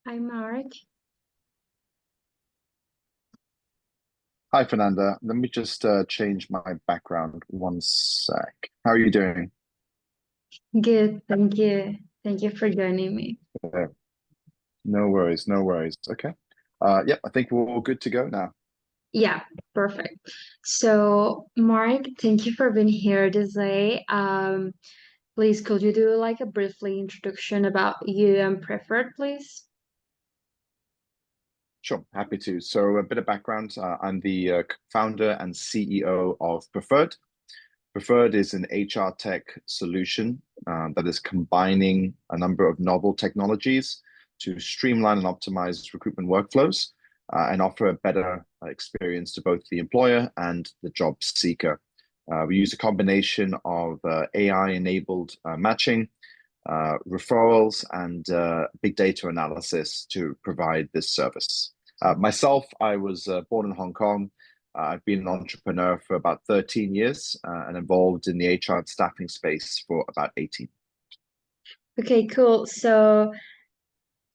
Hi, Mark. Hi, Fernanda. Let me just change my background one sec. How are you doing? Good, thank you. Thank you for joining me. Uh, no worries, no worries. Okay. Yep, I think we're all good to go now. Yeah, perfect. So, Mark, thank you for being here today. Please, could you do like a briefly introduction about you and Preferred, please? Sure, happy to. So a bit of background. I'm the founder and CEO of Preferred. Preferred is an HR tech solution that is combining a number of novel technologies to streamline and optimize recruitment workflows and offer a better experience to both the employer and the job seeker. We use a combination of AI-enabled matching, referrals, and big data analysis to provide this service. Myself, I was born in Hong Kong. I've been an entrepreneur for about 13 years and involved in the HR and staffing space for about 18. Okay, cool. So,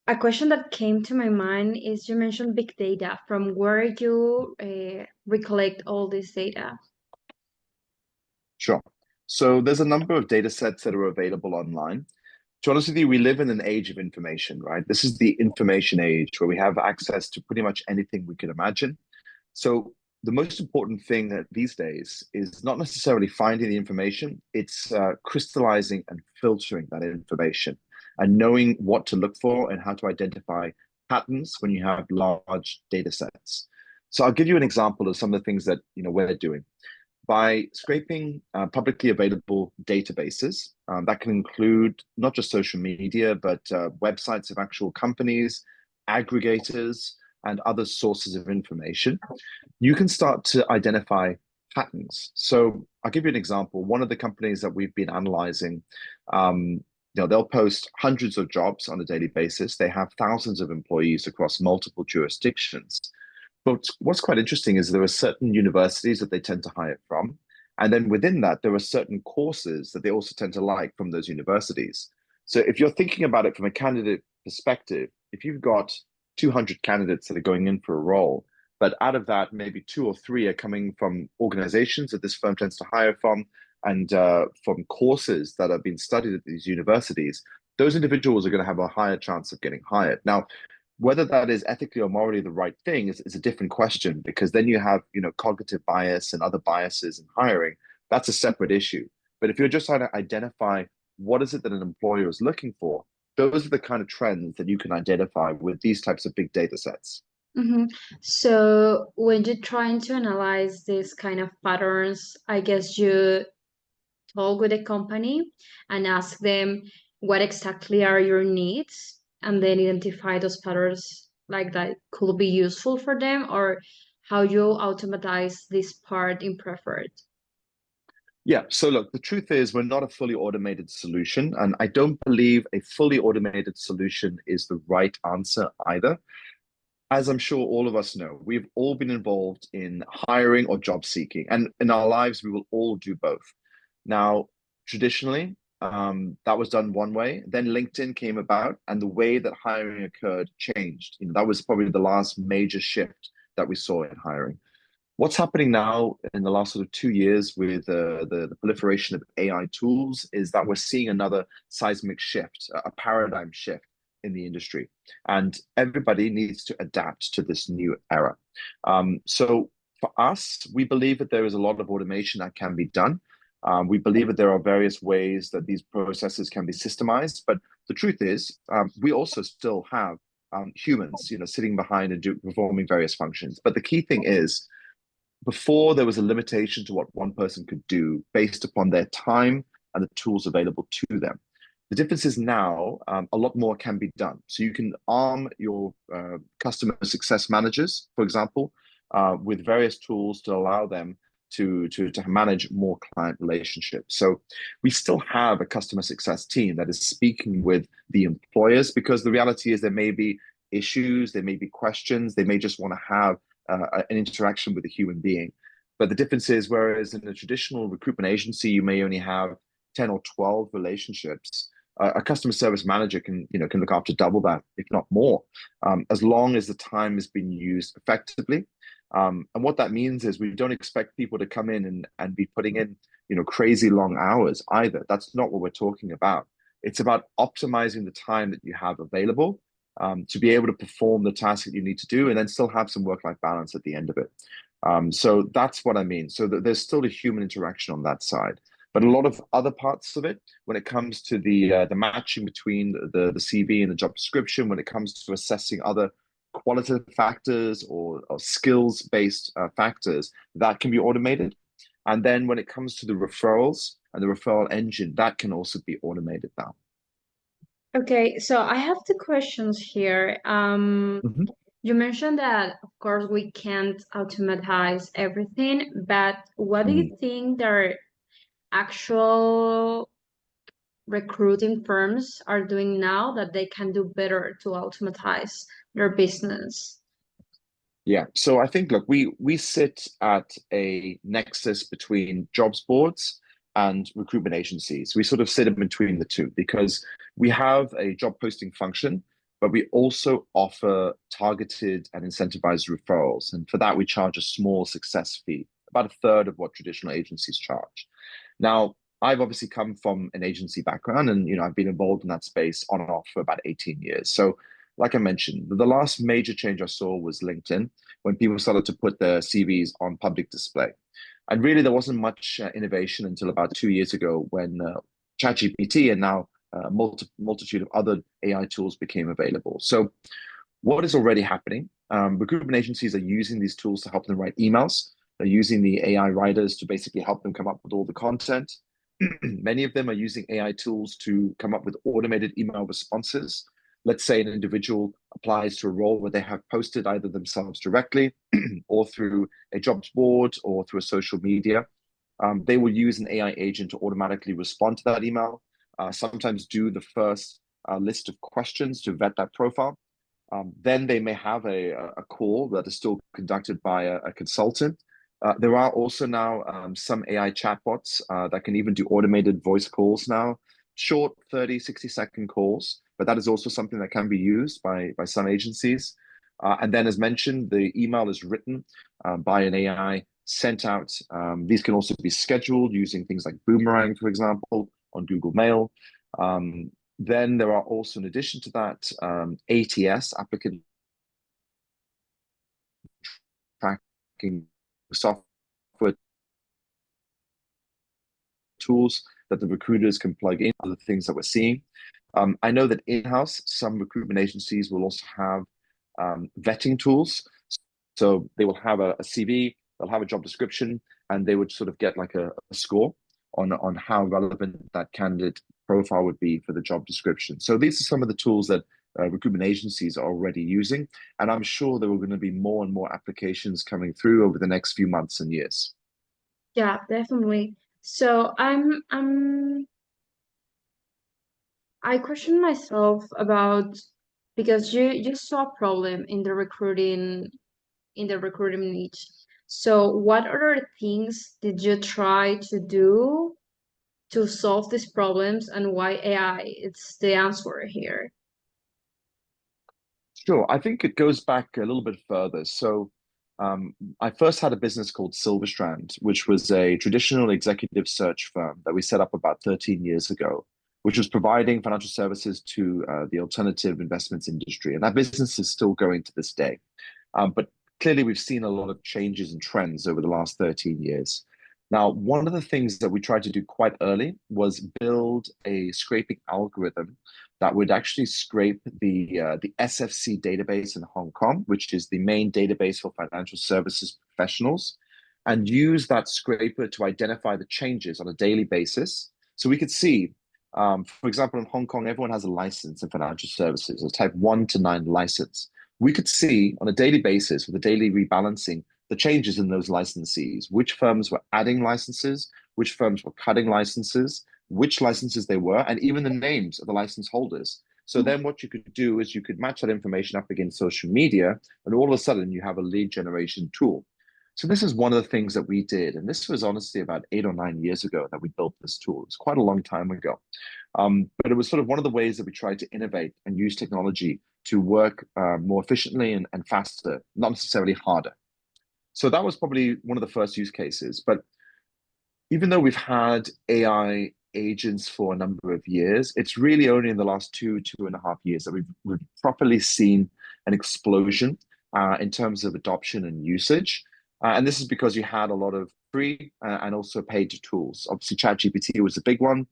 a question that came to my mind is you mentioned big data. From where you recollect all this data? Sure. So there's a number of data sets that are available online. To be honest with you, we live in an age of information, right? This is the information age where we have access to pretty much anything we can imagine. So the most important thing that these days is not necessarily finding the information, it's crystallizing and filtering that information and knowing what to look for and how to identify patterns when you have large data sets. So I'll give you an example of some of the things that we're doing by scraping publicly available databases. That can include not just social media, but websites of actual companies, aggregators, and other sources of information. You can start to identify patterns. So I'll give you an example. One of the companies that we've been analyzing, they'll post hundreds of jobs on a daily basis. They have thousands of employees across multiple jurisdictions. But what's quite interesting is there are certain universities that they tend to hire from. And then within that, there are certain courses that they also tend to like from those universities. So if you're thinking about it from a candidate perspective, if you've got 200 candidates that are going in for a role, but out of that, maybe two or three are coming from organizations that this firm tends to hire from and from courses that have been studied at these universities, those individuals are going to have a higher chance of getting hired. Now, whether that is ethically or morally the right thing is a different question because then you have cognitive bias and other biases in hiring. That's a separate issue. But if you're just trying to identify what is it that an employer is looking for, those are the kind of trends that you can identify with these types of big data sets. hmm So, when you're trying to analyze these kind of patterns, I guess you talk with a company and ask them what exactly are your needs and then identify those patterns like that could be useful for them or how you automatize this part in preferred. Yeah, so look, the truth is we're not a fully automated solution, and I don't believe a fully automated solution is the right answer either. As I'm sure all of us know, we've all been involved in hiring or job seeking, and in our lives, we will all do both. Now, traditionally, that was done one way. Then LinkedIn came about, and the way that hiring occurred changed. That was probably the last major shift that we saw in hiring. What's happening now in the last sort of 2 years with the proliferation of AI tools is that we're seeing another seismic shift, a paradigm shift in the industry, and everybody needs to adapt to this new era. So for us, we believe that there is a lot of automation that can be done. We believe that there are various ways that these processes can be systemized, but the truth is, we also still have humans, sitting behind and performing various functions. But the key thing is before there was a limitation to what one person could do based upon their time and the tools available to them. The difference is now a lot more can be done. So you can arm your customer success managers, for example, with various tools to allow them to manage more client relationships. So we still have a customer success team that is speaking with the employers because the reality is there may be issues, there may be questions, they may just want to have an interaction with a human being. But the difference is, whereas in a traditional recruitment agency, you may only have 10 or 12 relationships, A customer service manager can, can look after double that, if not more, as long as the time is being used effectively. And what that means is we don't expect people to come in and be putting in, crazy long hours either. That's not what we're talking about. It's about optimizing the time that you have available to be able to perform the task that you need to do and then still have some work-life balance at the end of it. So that's what I mean. So there's still a human interaction on that side. But a lot of other parts of it, when it comes to the matching between the CV and the job description, when it comes to assessing other qualitative factors or skills-based factors, that can be automated. And then when it comes to the referrals and the referral engine, that can also be automated now. Okay, so I have two questions here. Mhm. You mentioned that, of course, we can't automatize everything, but what do you Mhm. think their actual recruiting firms are doing now that they can do better to automatize their business? Yeah. So I think, look, we sit at a nexus between jobs boards and recruitment agencies. We sort of sit in between the two because we have a job posting function, but we also offer targeted and incentivized referrals. And for that, we charge a small success fee, about a third of what traditional agencies charge. Now, I've obviously come from an agency background and I've been involved in that space on and off for about 18 years. So like I mentioned, the last major change I saw was LinkedIn when people started to put their CVs on public display. And really, there wasn't much innovation until about 2 years ago when ChatGPT and now a multitude of other AI tools became available. So, what is already happening? Recruitment agencies are using these tools to help them write emails. They're using the AI writers to basically help them come up with all the content. Many of them are using AI tools to come up with automated email responses. Let's say an individual applies to a role where they have posted either themselves directly or through a jobs board or through a social media. They will use an AI agent to automatically respond to that email, sometimes do the first list of questions to vet that profile. Then they may have a call that is still conducted by a consultant. There are also now some AI chatbots that can even do automated voice calls now, short 30, 60-second calls, but that is also something that can be used by some agencies. And then, as mentioned, the email is written by an AI, sent out. These can also be scheduled using things like Boomerang, for example, on Google Mail. Then there are also, in addition to that, ATS, applicant tracking software tools that the recruiters can plug in, other things that we're seeing. I know that in-house, some recruitment agencies will also have vetting tools. So they will have a CV, they'll have a job description, and they would sort of get like a score on how relevant that candidate profile would be for the job description. So these are some of the tools that recruitment agencies are already using, and I'm sure there are going to be more and more applications coming through over the next few months and years. Yeah, definitely. So I question myself about because you saw a problem in the recruiting niche. So what other things did you try to do to solve these problems and why AI is the answer here? Sure. I think it goes back a little bit further. So, I first had a business called Silverstrand, which was a traditional executive search firm that we set up about 13 years ago, which was providing financial services to the alternative investments industry. And that business is still going to this day. But clearly, we've seen a lot of changes and trends over the last 13 years. Now, one of the things that we tried to do quite early was build a scraping algorithm that would actually scrape the SFC database in Hong Kong, which is the main database for financial services professionals, and use that scraper to identify the changes on a daily basis. So we could see, for example, in Hong Kong, everyone has a license in financial services, a type 1 to 9 license. We could see on a daily basis with a daily rebalancing the changes in those licensees, which firms were adding licenses, which firms were cutting licenses, which licenses they were, and even the names of the license holders. So then what you could do is you could match that information up against social media, and all of a sudden you have a lead generation tool. So this is one of the things that we did, and this was honestly about 8 or 9 years ago that we built this tool. It's quite a long time ago, but it was sort of one of the ways that we tried to innovate and use technology to work more efficiently and faster, not necessarily harder. So that was probably one of the first use cases. But even though we've had AI agents for a number of years, it's really only in the last 2.5 years that we've properly seen an explosion in terms of adoption and usage. And this is because you had a lot of free and also paid tools. Obviously, ChatGPT was a big one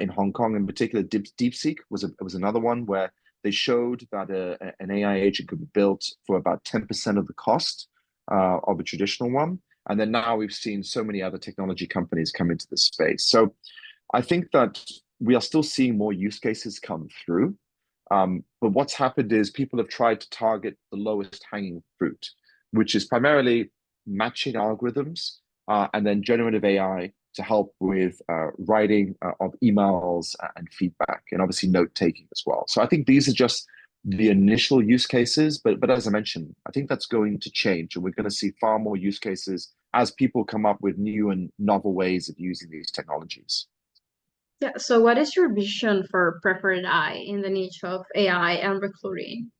in Hong Kong, in particular. DeepSeek was another one where they showed that an AI agent could be built for about 10% of the cost of a traditional one. And then now we've seen so many other technology companies come into the space. So I think that we are still seeing more use cases come through. But what's happened is people have tried to target the lowest hanging fruit, which is primarily matching algorithms and then generative AI to help with writing of emails and feedback, and obviously note taking as well. So I think these are just the initial use cases, but as I mentioned, I think that's going to change, and we're going to see far more use cases as people come up with new and novel ways of using these technologies. Yeah, so what is your vision for preferred AI in the niche of AI and recruiting?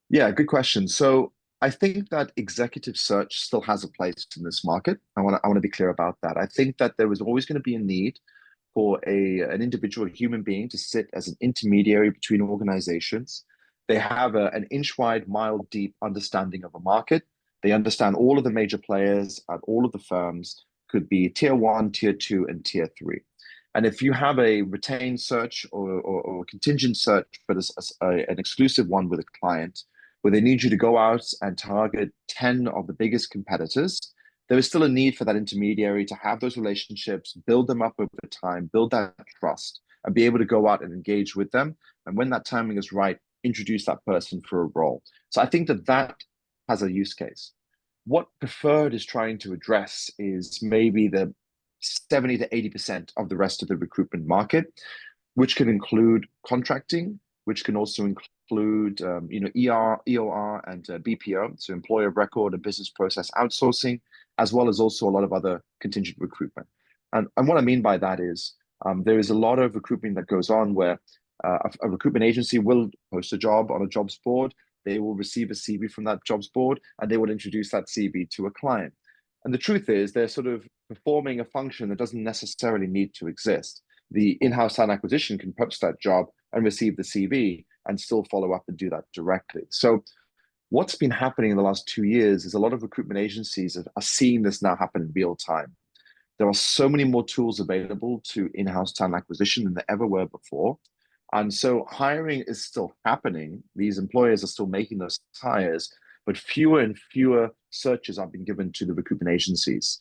Yeah, good question. So I think that executive search still has a place in this market. I want to be clear about that. I think that there was always going to be a need for an individual human being to sit as an intermediary between organizations. They have an inch wide, mile deep understanding of a market. They understand all of the major players at all of the firms, could be tier one, tier two, and tier three. And if you have a retained search or contingent search, but an exclusive one with a client, where they need you to go out and target 10 of the biggest competitors, there is still a need for that intermediary to have those relationships, build them up over time, build that trust, and be able to go out and engage with them. And when that timing is right, introduce that person for a role. So I think that that has a use case. What Preferred is trying to address is maybe the 70 to 80% of the rest of the recruitment market, which can include contracting, which can also include EOR and BPO, so employer of record and business process outsourcing, as well as also a lot of other contingent recruitment. And what I mean by that is there is a lot of recruitment that goes on where a recruitment agency will post a job on a jobs board. They will receive a CV from that jobs board, and they will introduce that CV to a client. And the truth is, they're sort of performing a function that doesn't necessarily need to exist. The in-house talent acquisition can post that job and receive the CV and still follow up and do that directly. So what's been happening in the last 2 years is a lot of recruitment agencies are seeing this now happen in real time. There are so many more tools available to in-house talent acquisition than there ever were before. And so hiring is still happening. These employers are still making those hires, but fewer and fewer searches are being given to the recruitment agencies.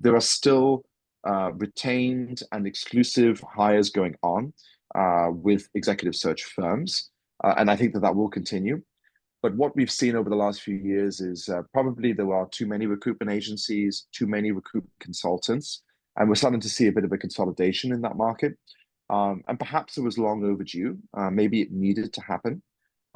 There are still retained and exclusive hires going on with executive search firms. And I think that that will continue. But what we've seen over the last few years is probably there are too many recruitment agencies, too many recruitment consultants, and we're starting to see a bit of a consolidation in that market. And perhaps it was long overdue. Maybe it needed to happen.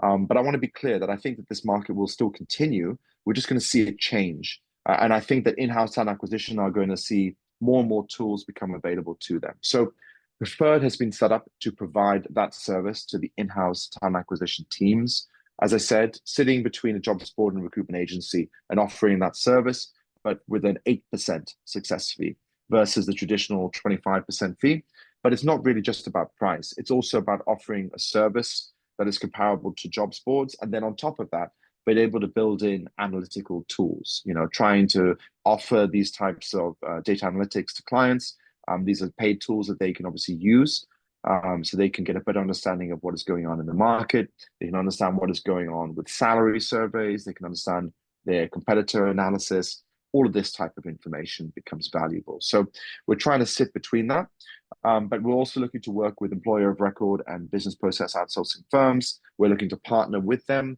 But I want to be clear that I think that this market will still continue. We're just going to see it change. And I think that in-house talent acquisition are going to see more and more tools become available to them. So Preferred has been set up to provide that service to the in-house talent acquisition teams. As I said, sitting between a jobs board and recruitment agency and offering that service, but with an 8% success fee versus the traditional 25% fee. But it's not really just about price. It's also about offering a service that is comparable to jobs boards. And then on top of that, being able to build in analytical tools, trying to offer these types of data analytics to clients. These are paid tools that they can obviously use so they can get a better understanding of what is going on in the market. They can understand what is going on with salary surveys. They can understand their competitor analysis. All of this type of information becomes valuable. So we're trying to sit between that. But we're also looking to work with employer of record and business process outsourcing firms. We're looking to partner with them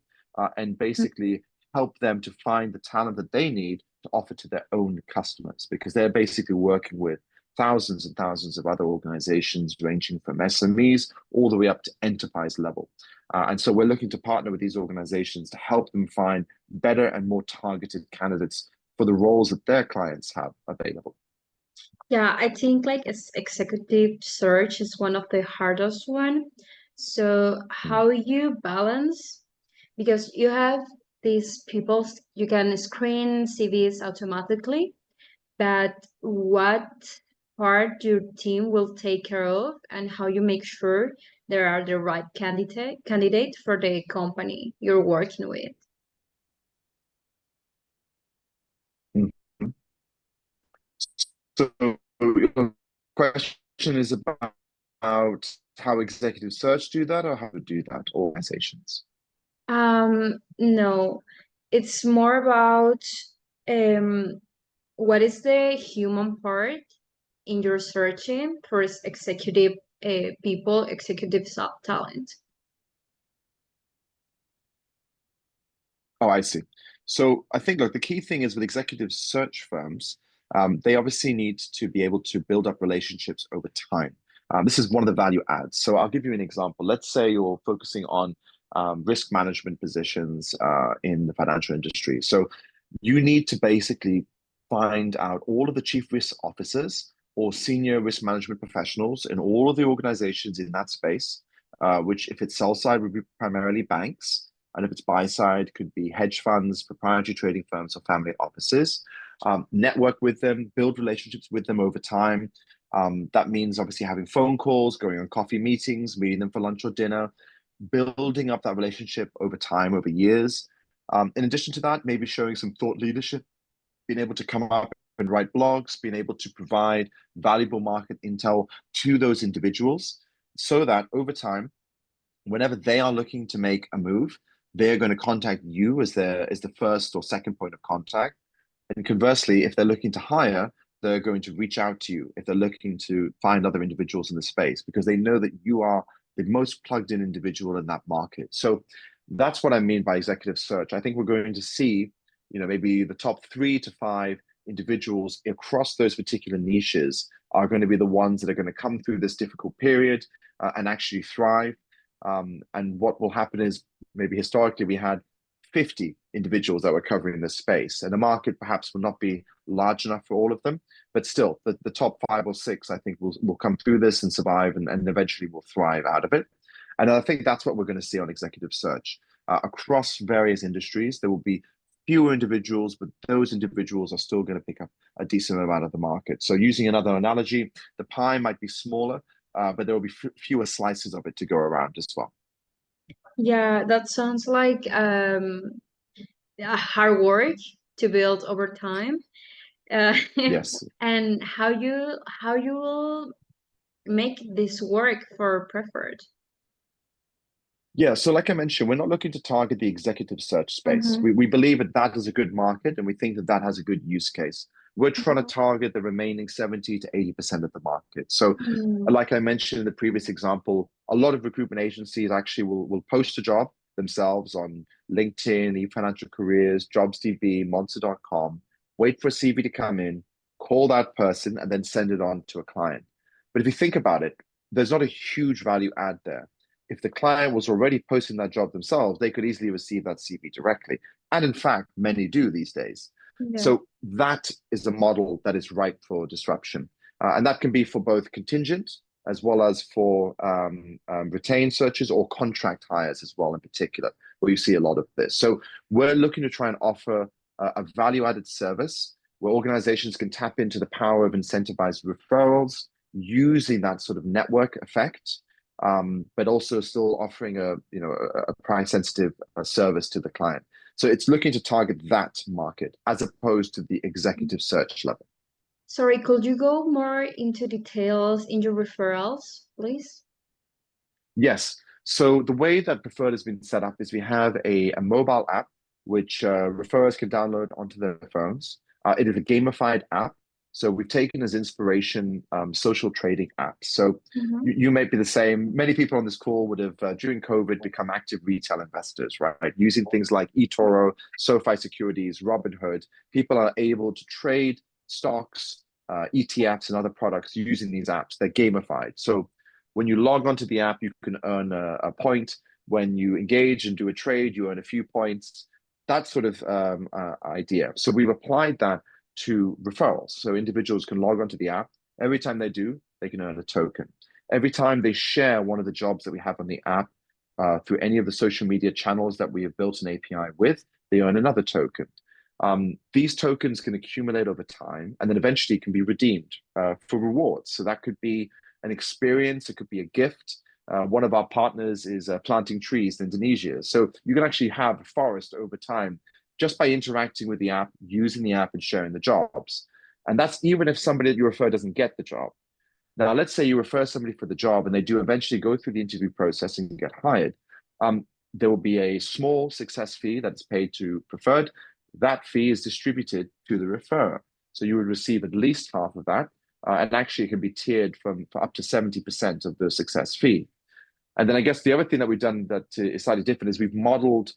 and basically help them to find the talent that they need to offer to their own customers, because they're basically working with thousands and thousands of other organizations ranging from SMEs all the way up to enterprise level. And so we're looking to partner with these organizations to help them find better and more targeted candidates for the roles that their clients have available. Yeah, I think like executive search is one of the hardest one. So Mm. how you balance, because you have these people, you can screen CVs automatically, but what part your team will take care of and how you make sure there are the right candidate for the company you're working with. Mhm. So your question is about how executive search do that or how to do that, organizations? No, it's more about um what is the human part in your searching for executive people, executive talent. Oh, I see. So I think, look, the key thing is with executive search firms, they obviously need to be able to build up relationships over time. This is one of the value adds. So I'll give you an example. Let's say you're focusing on risk management positions in the financial industry. So you need to basically find out all of the chief risk officers or senior risk management professionals in all of the organizations in that space, which if it's sell side would be primarily banks. And if it's buy side, could be hedge funds, proprietary trading firms, or family offices. Network with them, build relationships with them over time. That means obviously having phone calls, going on coffee meetings, meeting them for lunch or dinner, building up that relationship over time, over years. In addition to that, maybe showing some thought leadership, being able to come up and write blogs, being able to provide valuable market intel to those individuals so that over time, whenever they are looking to make a move, they're going to contact you as the first or second point of contact. And conversely, if they're looking to hire, they're going to reach out to you if they're looking to find other individuals in the space because they know that you are the most plugged in individual in that market. So that's what I mean by executive search. I think we're going to see, maybe the top 3 to 5 individuals across those particular niches are going to be the ones that are going to come through this difficult period and actually thrive. And what will happen is maybe historically we had 50 individuals that were covering this space, and the market perhaps will not be large enough for all of them, but still the top 5 or 6, I think, will come through this and survive and eventually will thrive out of it. And I think that's what we're going to see on executive search. Across various industries, there will be fewer individuals, but those individuals are still going to pick up a decent amount of the market. So using another analogy, the pie might be smaller, but there will be fewer slices of it to go around as well. Yeah, that sounds like a hard work to build over time. Uh, Yes. and how you will make this work for preferred. Yeah, so like I mentioned, we're not looking to target the executive search space. Mm-hmm. We believe that that is a good market and we think that that has a good use case. We're trying to target the remaining 70 to 80% of the market. So, Mm-hmm. like I mentioned in the previous example, a lot of recruitment agencies actually will post a job themselves on LinkedIn, eFinancial Careers, JobsDB, Monster.com, wait for a CV to come in, call that person, and then send it on to a client. But if you think about it, there's not a huge value add there. If the client was already posting that job themselves, they could easily receive that CV directly. And in fact, many do these days. Yeah. So that is a model that is ripe for disruption. And that can be for both contingent as well as for retained searches or contract hires as well, in particular, where you see a lot of this. So we're looking to try and offer a value added service where organizations can tap into the power of incentivized referrals using that sort of network effect, but also still offering a price sensitive service to the client. So it's looking to target that market as opposed to the executive search level. Sorry, could you go more into details in your referrals, please? Yes. So the way that Preferred has been set up is we have a mobile app which referrers can download onto their phones. It is a gamified app. So we've taken as inspiration social trading apps. So Mm-hmm. you may be the same. Many people on this call would have, during COVID, become active retail investors, right? Using things like eToro, SoFi Securities, Robinhood. People are able to trade stocks, ETFs, and other products using these apps. They're gamified. So when you log onto the app, you can earn a point. when you engage and do a trade, you earn a few points, that sort of idea. So we've applied that to referrals. So individuals can log onto the app. Every time they do, they can earn a token. Every time they share one of the jobs that we have on the app through any of the social media channels that we have built an API with, they earn another token. These tokens can accumulate over time and then eventually can be redeemed for rewards. So that could be an experience, it could be a gift. One of our partners is planting trees in Indonesia. So you can actually have a forest over time just by interacting with the app, using the app and sharing the jobs. And that's even if somebody that you refer doesn't get the job. Now, let's say you refer somebody for the job and they do eventually go through the interview process and get hired. There will be a small success fee that's paid to preferred. That fee is distributed to the referrer. So you would receive at least half of that. And actually, it can be tiered for up to 70% of the success fee. And then I guess the other thing that we've done that is slightly different is we've modeled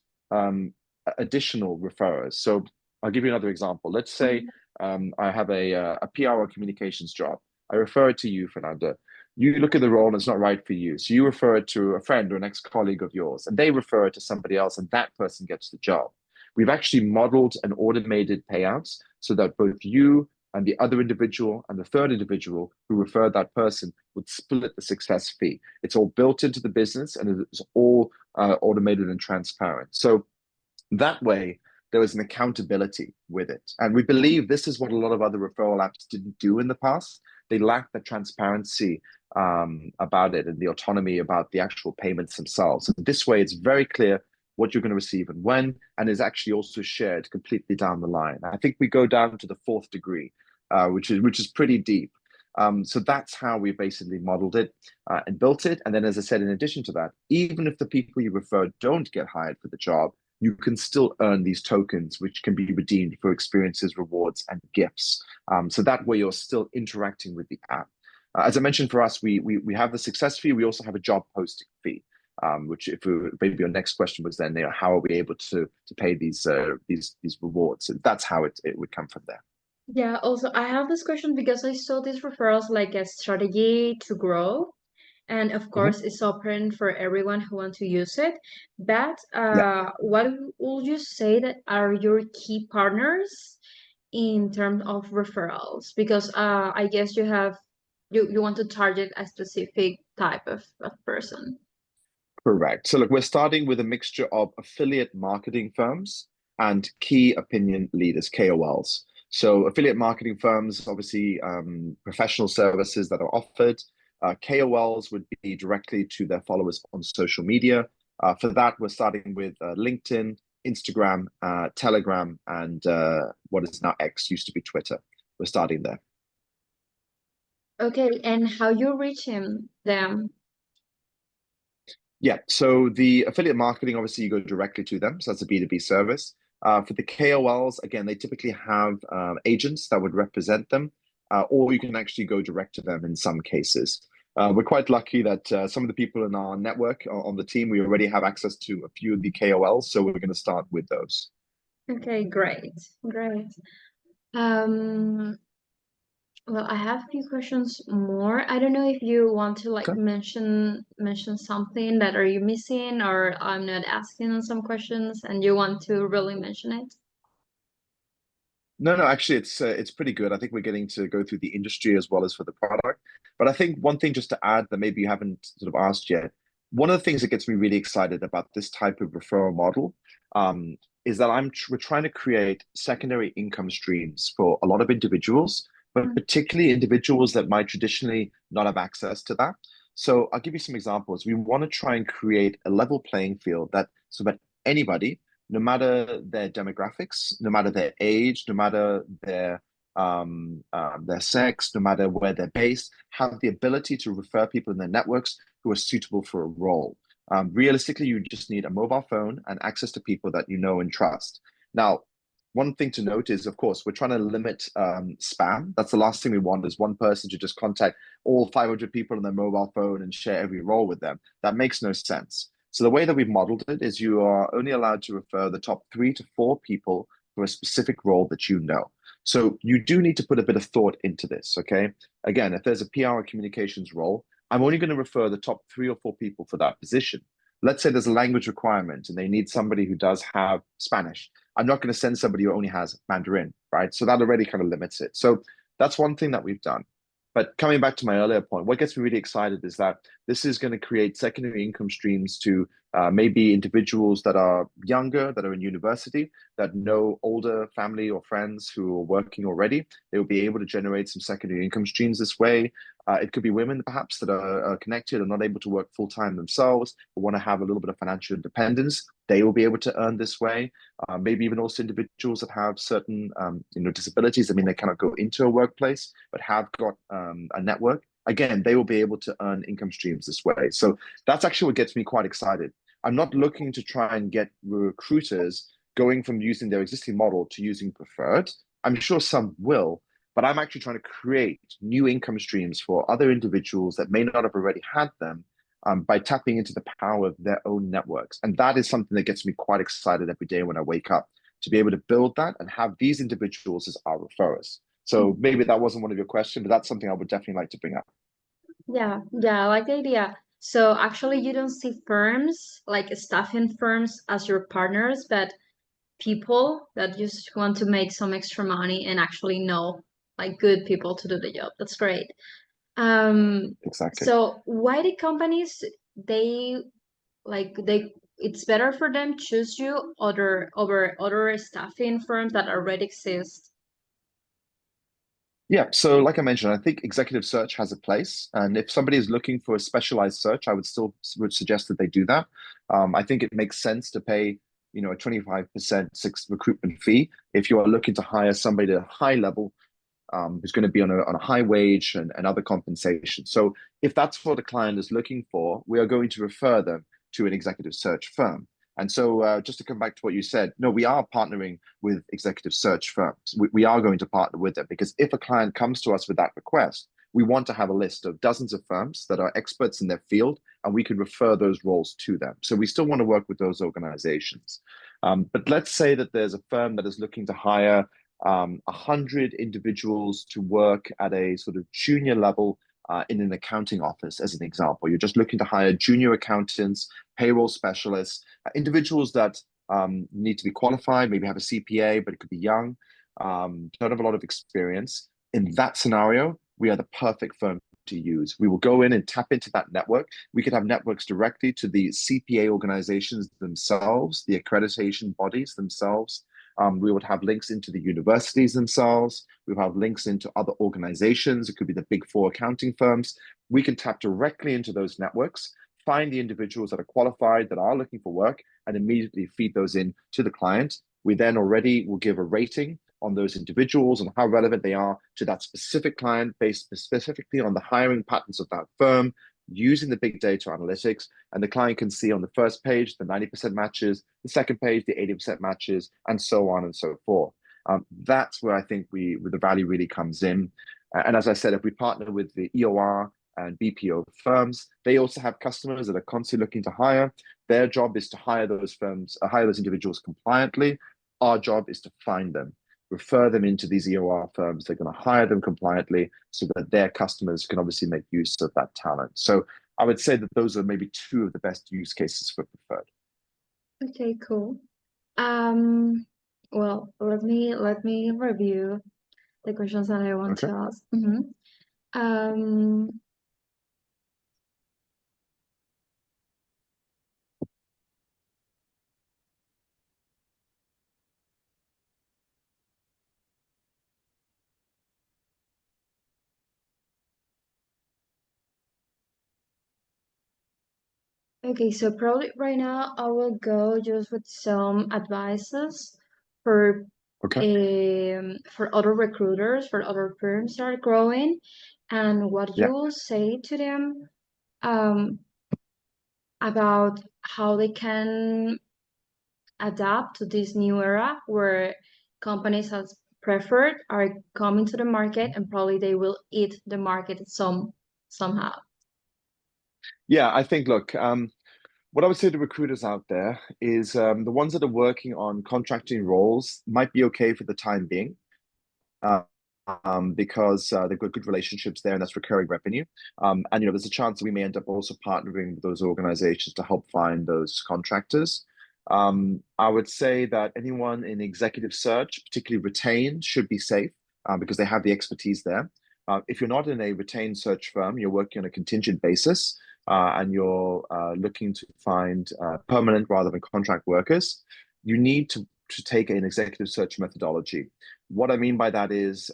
additional referrers. So I'll give you another example. Let's say I have a PR or communications job. I refer it to you, Fernanda. You look at the role and it's not right for you. So you refer it to a friend or an ex-colleague of yours, and they refer it to somebody else, and that person gets the job. We've actually modeled an automated payouts so that both you and the other individual and the third individual who referred that person would split the success fee. It's all built into the business and it's all automated and transparent. So that way, there is an accountability with it. And we believe this is what a lot of other referral apps didn't do in the past. They lacked the transparency about it and the autonomy about the actual payments themselves. And this way, it's very clear what you're going to receive and when, and is actually also shared completely down the line. I think we go down to the fourth degree, which is pretty deep. So that's how we basically modeled it and built it. And then, as I said, in addition to that, even if the people you refer don't get hired for the job, you can still earn these tokens, which can be redeemed for experiences, rewards, and gifts. So that way, you're still interacting with the app. As I mentioned, for us, we have the success fee. We also have a job posting fee. Which, if maybe your next question was then, how are we able to pay these rewards? And that's how it would come from there. Yeah, also I have this question because I saw these referrals like a strategy to grow. And of Mhm. course, it's open for everyone who wants to use it. But Yeah, what would you say that are your key partners in terms of referrals? Because I guess you want to target a specific type of person. correct. So look, we're starting with a mixture of affiliate marketing firms and key opinion leaders, KOLs. So affiliate marketing firms, obviously, professional services that are offered. KOLs would be directly to their followers on social media. For that, we're starting with LinkedIn, Instagram, Telegram, and what is now X, used to be Twitter. We're starting there. Okay, and how you reach them? Yeah, so the affiliate marketing, obviously, you go directly to them. So that's a B2B service. For the KOLs, again, they typically have agents that would represent them, or you can actually go direct to them in some cases. We're quite lucky that some of the people in our network on the team, we already have access to a few of the KOLs. So we're going to start with those. Okay, great, great. Um, Well, I have a few questions more. I don't know if you want to like Okay. mention something that are you missing, or I'm not asking some questions and you want to really mention it. No, no, actually, it's pretty good. I think we're getting to go through the industry as well as for the product. But I think one thing just to add that maybe you haven't sort of asked yet, one of the things that gets me really excited about this type of referral model is that we're trying to create secondary income streams for a lot of individuals, but Mm. particularly individuals that might traditionally not have access to that. So I'll give you some examples. We want to try and create a level playing field that so that anybody, no matter their demographics, no matter their age, no matter their sex, no matter where they're based, have the ability to refer people in their networks who are suitable for a role. Realistically, you just need a mobile phone and access to people that you know and trust. Now, one thing to note is, of course, we're trying to limit spam. That's the last thing we want is one person to just contact all 500 people on their mobile phone and share every role with them. That makes no sense. So the way that we've modeled it is you are only allowed to refer the top 3 to 4 people for a specific role that you know. So you do need to put a bit of thought into this, okay? Again, if there's a PR or communications role, I'm only going to refer the top 3 or 4 people for that position. let's say there's a language requirement and they need somebody who does have Spanish. I'm not going to send somebody who only has Mandarin, right? So that already kind of limits it. So that's one thing that we've done. But coming back to my earlier point, what gets me really excited is that this is going to create secondary income streams to maybe individuals that are younger, that are in university, that know older family or friends who are working already. They will be able to generate some secondary income streams this way. It could be women perhaps that are connected and not able to work full time themselves, but want to have a little bit of financial independence. They will be able to earn this way. Maybe even also individuals that have certain disabilities. I mean, they cannot go into a workplace, but have got a network. Again, they will be able to earn income streams this way. So that's actually what gets me quite excited. I'm not looking to try and get recruiters going from using their existing model to using preferred. I'm sure some will, but I'm actually trying to create new income streams for other individuals that may not have already had them by tapping into the power of their own networks. And that is something that gets me quite excited every day when I wake up to be able to build that and have these individuals as our referrers. So maybe that wasn't one of your questions, but that's something I would definitely like to bring up. Yeah, yeah, I like the idea. So actually, you don't see firms like staffing firms as your partners, but people that just want to make some extra money and actually know like good people to do the job. That's great. Exactly. So why the companies they it's better for them choose you over other staffing firms that already exist. Yeah, so like I mentioned, I think executive search has a place, and if somebody is looking for a specialized search, I would still would suggest that they do that. I think it makes sense to pay, a 25% recruitment fee if you are looking to hire somebody at a high level who's going to be on a high wage and other compensation. So if that's what the client is looking for, we are going to refer them to an executive search firm. And so just to come back to what you said, no, we are partnering with executive search firms. We are going to partner with them because if a client comes to us with that request, we want to have a list of dozens of firms that are experts in their field, and we can refer those roles to them. So we still want to work with those organizations. But let's say that there's a firm that is looking to hire 100 individuals to work at a sort of junior level in an accounting office, as an example. You're just looking to hire junior accountants, payroll specialists, individuals that need to be qualified, maybe have a CPA, but it could be young, don't have a lot of experience. In that scenario, we are the perfect firm to use. We will go in and tap into that network. We could have networks directly to the CPA organizations themselves, the accreditation bodies themselves. We would have links into the universities themselves. We would have links into other organizations. It could be the big four accounting firms. We can tap directly into those networks, find the individuals that are qualified, that are looking for work, and immediately feed those in to the client. We then already will give a rating on those individuals and how relevant they are to that specific client based specifically on the hiring patterns of that firm using the big data analytics. And the client can see on the first page the 90% matches, the second page the 80% matches, and so on and so forth. That's where I think the value really comes in. And as I said, if we partner with the EOR and BPO firms, they also have customers that are constantly looking to hire. Their job is to hire those firms, hire those individuals compliantly. Our job is to find them, refer them into these EOR firms. They're going to hire them compliantly so that their customers can obviously make use of that talent. So I would say that those are maybe two of the best use cases for preferred. Okay, cool. Um, well, let me review the questions that I want Okay. to ask. Um, okay, so probably right now I will go just with some advices for Okay. for other recruiters, for other firms that are growing, and what you Yeah. will say to them um, about how they can adapt to this new era where companies as preferred are coming to the market and probably they will eat the market somehow. Yeah. I think, look, what I would say to recruiters out there is the ones that are working on contracting roles might be okay for the time being. Uh, because they've got good relationships there, and that's recurring revenue. And there's a chance that we may end up also partnering with those organizations to help find those contractors. I would say that anyone in executive search, particularly retained, should be safe because they have the expertise there. If you're not in a retained search firm, you're working on a contingent basis, and you're looking to find permanent rather than contract workers, you need to take an executive search methodology. What I mean by that is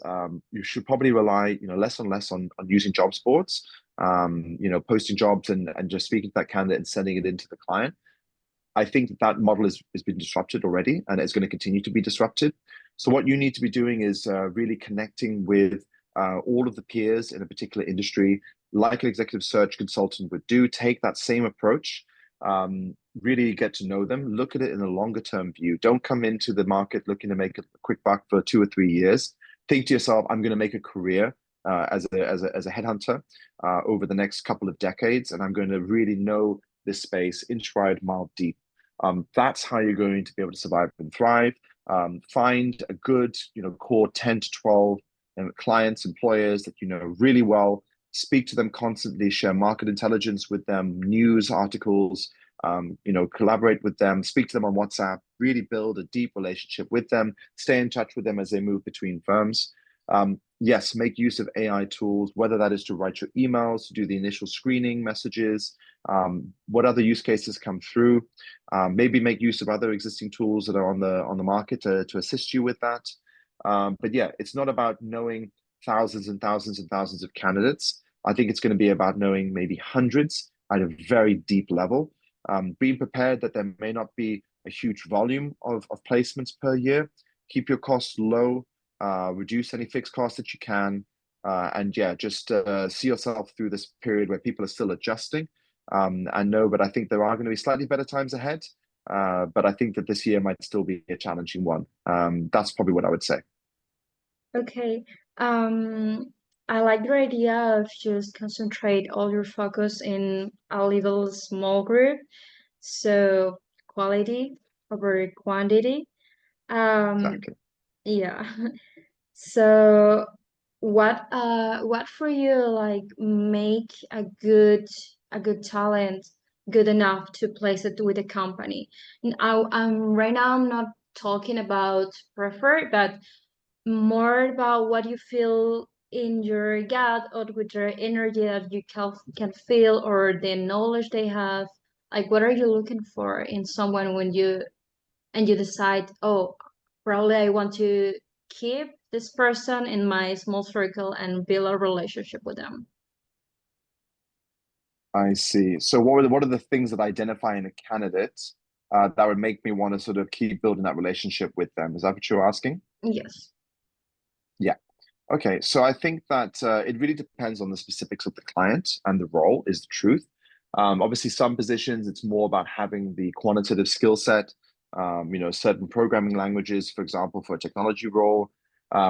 you should probably rely, less and less on using jobs boards, posting jobs and just speaking to that candidate and sending it into the client. I think that model has been disrupted already, and it's going to continue to be disrupted. So what you need to be doing is really connecting with all of the peers in a particular industry, like an executive search consultant would do. Take that same approach, really get to know them, look at it in a longer term view. Don't come into the market looking to make a quick buck for 2 or 3 years. Think to yourself, I'm going to make a career as a headhunter over the next couple of decades, and I'm going to really know this space inch wide, mile deep. That's how you're going to be able to survive and thrive. Find a good, core 10 to 12 clients, employers that you know really well. Speak to them constantly, share market intelligence with them, news articles, collaborate with them, speak to them on WhatsApp, really build a deep relationship with them, stay in touch with them as they move between firms. Yes, make use of AI tools, whether that is to write your emails, to do the initial screening messages, what other use cases come through. Maybe make use of other existing tools that are on the market to assist you with that. But yeah, it's not about knowing thousands and thousands and thousands of candidates. I think it's going to be about knowing maybe hundreds at a very deep level. Being prepared that there may not be a huge volume of placements per year. Keep your costs low, reduce any fixed costs that you can, and yeah, just see yourself through this period where people are still adjusting. And no, but I think there are going to be slightly better times ahead. But I think that this year might still be a challenging one. That's probably what I would say. Okay. I like your idea of just concentrate all your focus in a little small group. So quality over quantity. Um, Exactly. yeah. So what for you like make a good talent good enough to place it with a company? And right now I'm not talking about prefer, but more about what you feel in your gut or with your energy that you can feel or the knowledge they have. Like what are you looking for in someone when you decide, oh, probably I want to keep this person in my small circle and build a relationship with them. I see. So what are the things that identify in a candidate that would make me want to sort of keep building that relationship with them? Is that what you're asking? Yes. Yeah. Okay. So I think that it really depends on the specifics of the client and the role is the truth. Obviously, some positions, it's more about having the quantitative skill set, certain programming languages, for example, for a technology role.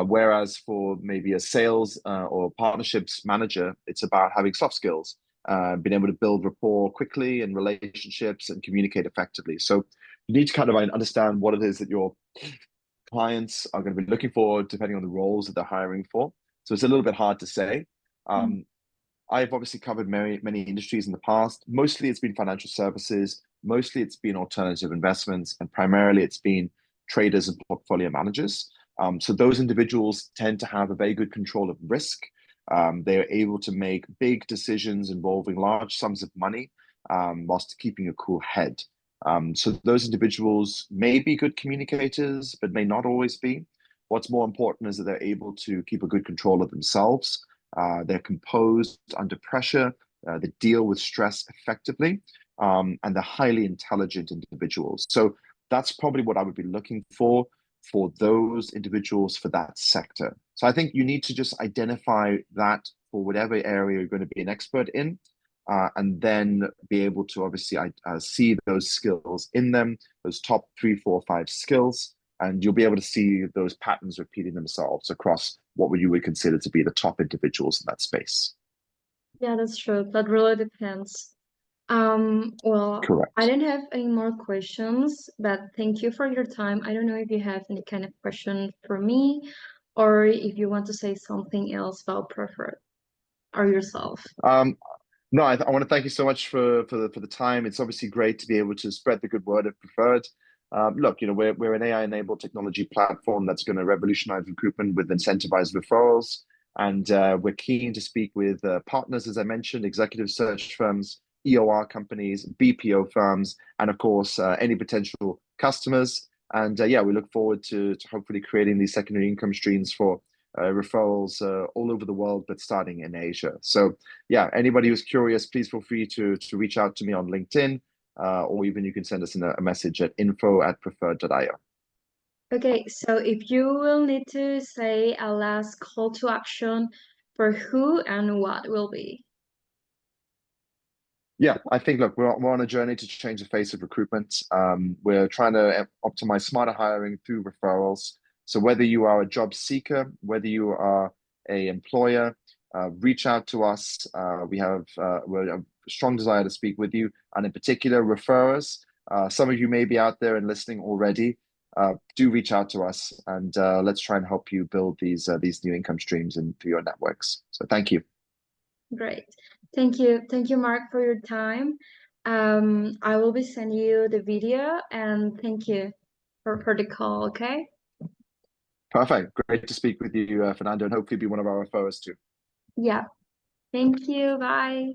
Whereas for maybe a sales or partnerships manager, it's about having soft skills, being able to build rapport quickly and relationships and communicate effectively. So you need to kind of understand what it is that your clients are going to be looking for, depending on the roles that they're hiring for. So it's a little bit hard to say. Um, I've obviously covered many industries in the past. Mostly it's been financial services, mostly it's been alternative investments, and primarily it's been traders and portfolio managers. So those individuals tend to have a very good control of risk. They are able to make big decisions involving large sums of money whilst keeping a cool head. So those individuals may be good communicators, but may not always be. What's more important is that they're able to keep a good control of themselves. They're composed under pressure. They deal with stress effectively, and they're highly intelligent individuals. So that's probably what I would be looking for those individuals for that sector. So I think you need to just identify that for whatever area you're going to be an expert in, and then be able to obviously see those skills in them, those top 3, 4, 5 skills, and you'll be able to see those patterns repeating themselves across what you would consider to be the top individuals in that space. Yeah, that's true. That really depends. Well, I Correct. don't have any more questions, but thank you for your time. I don't know if you have any kind of question for me or if you want to say something else about preferred or yourself. Um, no, I want to thank you so much for the time. It's obviously great to be able to spread the good word of Preferred. Look, we're an AI-enabled technology platform that's going to revolutionize recruitment with incentivized referrals, and we're keen to speak with partners, as I mentioned, executive search firms, EOR companies, BPO firms, and of course any potential customers. And yeah, we look forward to hopefully creating these secondary income streams for referrals all over the world, but starting in Asia. So yeah, anybody who's curious, please feel free to reach out to me on LinkedIn, or even you can send us a message at info@preferred.io. Okay, so if you will need to say a last call to action for who and what will be. Yeah, I think, look, we're on a journey to change the face of recruitment. We're trying to optimize smarter hiring through referrals. So whether you are a job seeker, whether you are a employer, reach out to us. We're a strong desire to speak with you, and in particular, referrers. Some of you may be out there and listening already. Do reach out to us, and let's try and help you build these new income streams into your networks. So thank you. Great. Thank you, Mark, for your time. I will be sending you the video, and thank you for the call, okay? Perfect. Great to speak with you, Fernando, and hopefully be one of our referrers too. Yeah. Thank you. Bye.